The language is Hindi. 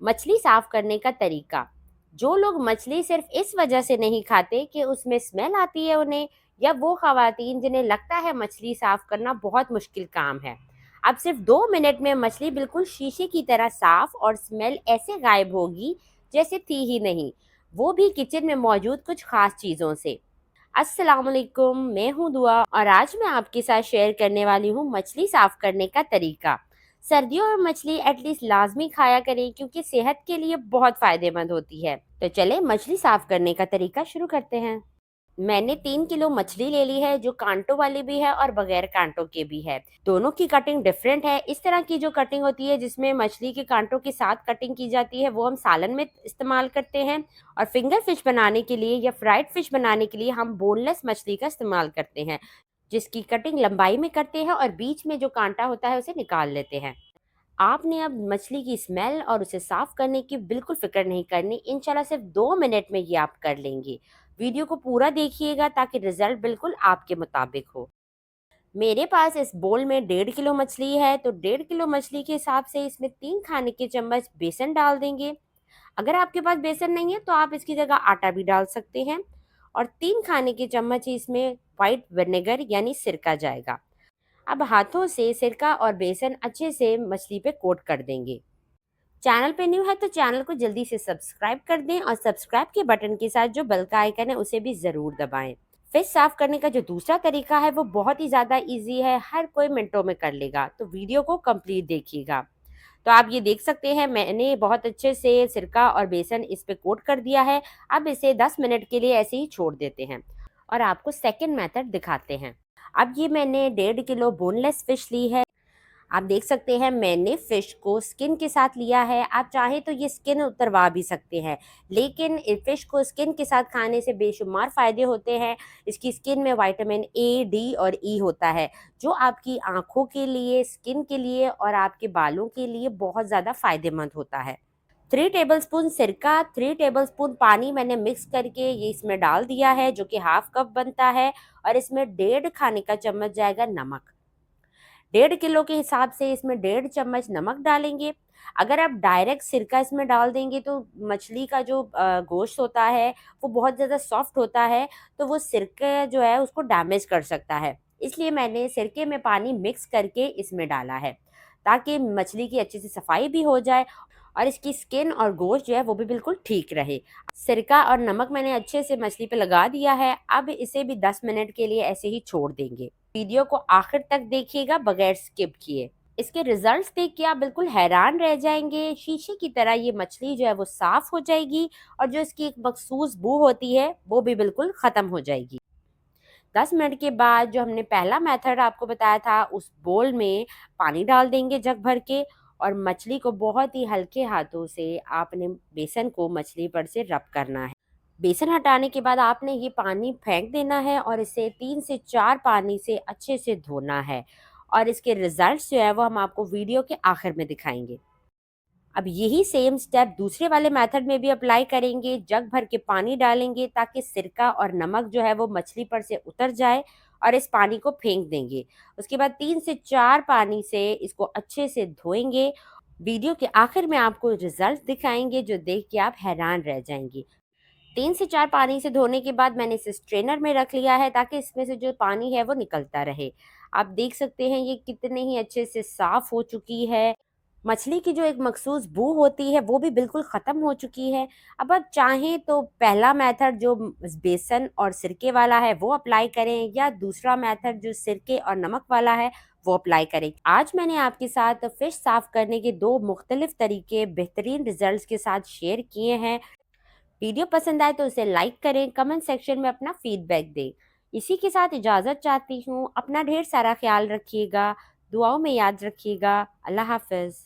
मछली साफ करने का तरीका। जो लोग मछली सिर्फ इस वजह से नहीं खाते कि उसमें स्मेल आती है उन्हें, या वो खवातीन जिन्हें लगता है मछली साफ करना बहुत मुश्किल काम है, अब सिर्फ 2 मिनट में मछली बिल्कुल शीशे की तरह साफ और स्मेल ऐसे गायब होगी जैसे थी ही नहीं, वो भी किचन में मौजूद कुछ खास चीज़ों से। अस्सलाम वालेकुम, मैं हूँ दुआ और आज मैं आपके साथ शेयर करने वाली हूँ मछली साफ करने का तरीका। सर्दियों में मछली एटलीस्ट लाजमी खाया करें क्योंकि सेहत के लिए बहुत फायदेमंद होती है। तो चले मछली साफ करने का तरीका शुरू करते हैं। मैंने 3 किलो मछली ले ली है, जो कांटों वाली भी है और बगैर कांटों के भी है। दोनों की कटिंग डिफरेंट है। इस तरह की जो कटिंग होती है जिसमें मछली के कांटों के साथ कटिंग की जाती है, वो हम सालन में इस्तेमाल करते हैं। और फिंगर फिश बनाने के लिए या फ्राइड फिश बनाने के लिए हम बोनलेस मछली का इस्तेमाल करते हैं, जिसकी कटिंग लंबाई में करते हैं और बीच में जो कांटा होता है उसे निकाल लेते हैं। आपने अब मछली की स्मेल और उसे साफ करने की बिल्कुल फिक्र नहीं करनी। इंशाल्लाह सिर्फ 2 मिनट में ये आप कर लेंगे। वीडियो को पूरा देखिएगा ताकि रिजल्ट बिल्कुल आपके मुताबिक हो। मेरे पास इस बोल में 1.5 किलो मछली है, तो 1.5 किलो मछली के हिसाब से इसमें 3 खाने के चम्मच बेसन डाल देंगे। अगर आपके पास बेसन नहीं है तो आप इसकी जगह आटा भी डाल सकते हैं। और 3 खाने के चम्मच ही इसमें वाइट विनेगर यानी सिरका जाएगा। अब हाथों से सिरका और बेसन अच्छे से मछली पे कोट कर देंगे। चैनल पे न्यू है तो चैनल को जल्दी से सब्सक्राइब कर दें और सब्सक्राइब के बटन के साथ जो बेल का आइकन है उसे भी ज़रूर दबाएं। फिश साफ करने का जो दूसरा तरीका है वो बहुत ही ज़्यादा इजी है, हर कोई मिनटों में कर लेगा, तो वीडियो को कंप्लीट देखिएगा। तो आप ये देख सकते हैं मैंने बहुत अच्छे से सिरका और बेसन इस पे कोट कर दिया है। अब इसे 10 मिनट के लिए ऐसे ही छोड़ देते हैं और आपको सेकंड मेथड दिखाते हैं। अब ये मैंने 1.5 किलो बोनलेस फिश ली है। आप देख सकते हैं मैंने फिश को स्किन के साथ लिया है। आप चाहे तो ये स्किन उतरवा भी सकते हैं, लेकिन फिश को स्किन के साथ खाने से बेशुमार फ़ायदे होते हैं। इसकी स्किन में विटामिन ए, डी और ई होता है, जो आपकी आँखों के लिए, स्किन के लिए और आपके बालों के लिए बहुत ज़्यादा फ़ायदेमंद होता है। 3 टेबलस्पून सिरका, 3 टेबलस्पून पानी मैंने मिक्स करके ये इसमें डाल दिया है, जो कि हाफ कप बनता है। और इसमें 1.5 खाने का चम्मच जाएगा नमक। 1.5 किलो के हिसाब से इसमें 1.5 चम्मच नमक डालेंगे। अगर आप डायरेक्ट सिरका इसमें डाल देंगे तो मछली का जो गोश्त होता है वो बहुत ज़्यादा सॉफ्ट होता है, तो वो सिरका जो है उसको डैमेज कर सकता है। इसलिए मैंने सिरके में पानी मिक्स करके इसमें डाला है, ताकि मछली की अच्छे से सफाई भी हो जाए और इसकी स्किन और गोश्त जो है वो भी बिल्कुल ठीक रहे। सिरका और नमक मैंने अच्छे से मछली पे लगा दिया है। अब इसे भी 10 मिनट के लिए ऐसे ही छोड़ देंगे। वीडियो को आखिर तक देखिएगा बगैर स्किप किए। इसके रिजल्ट्स देख के आप बिल्कुल हैरान रह जाएंगे। शीशे की तरह ये मछली जो है वो साफ हो जाएगी और जो इसकी एक मखसूस बू होती है वो भी बिल्कुल ख़त्म हो जाएगी। 10 मिनट के बाद जो हमने पहला मेथड आपको बताया था, उस बोल में पानी डाल देंगे जग भर के और मछली को बहुत ही हल्के हाथों से आपने बेसन को मछली पर से रब करना है। बेसन हटाने के बाद आपने ये पानी फेंक देना है और इसे 3 से 4 पानी से अच्छे से धोना है। और इसके रिजल्ट्स जो है वो हम आपको वीडियो के आखिर में दिखाएंगे। अब यही सेम स्टेप दूसरे वाले मेथड में भी अप्लाई करेंगे। जग भर के पानी डालेंगे ताकि सिरका और नमक जो है वो मछली पर से उतर जाए और इस पानी को फेंक देंगे। उसके बाद 3 से 4 पानी से इसको अच्छे से धोएंगे। वीडियो के आखिर में आपको रिजल्ट दिखाएंगे जो देख के आप हैरान रह जाएंगे। 3 से 4 पानी से धोने के बाद मैंने इसे स्ट्रेनर में रख लिया है ताकि इसमें से जो पानी है वो निकलता रहे। आप देख सकते हैं ये कितने ही अच्छे से साफ हो चुकी है। मछली की जो एक मखसूस बू होती है वो भी बिल्कुल ख़त्म हो चुकी है। अब आप चाहें तो पहला मेथड जो बेसन और सिरके वाला है वो अप्लाई करें, या दूसरा मेथड जो सिरके और नमक वाला है वो अप्लाई करें। आज मैंने आपके साथ फ़िश साफ़ करने के 2 मुख्तलिफ तरीके बेहतरीन रिजल्ट्स के साथ शेयर किए हैं। वीडियो पसंद आए तो उसे लाइक करें, कमेंट सेक्शन में अपना फीडबैक दें। इसी के साथ इजाज़त चाहती हूँ। अपना ढेर सारा ख्याल रखिएगा, दुआओं में याद रखिएगा। अल्लाह हाफ़िज़।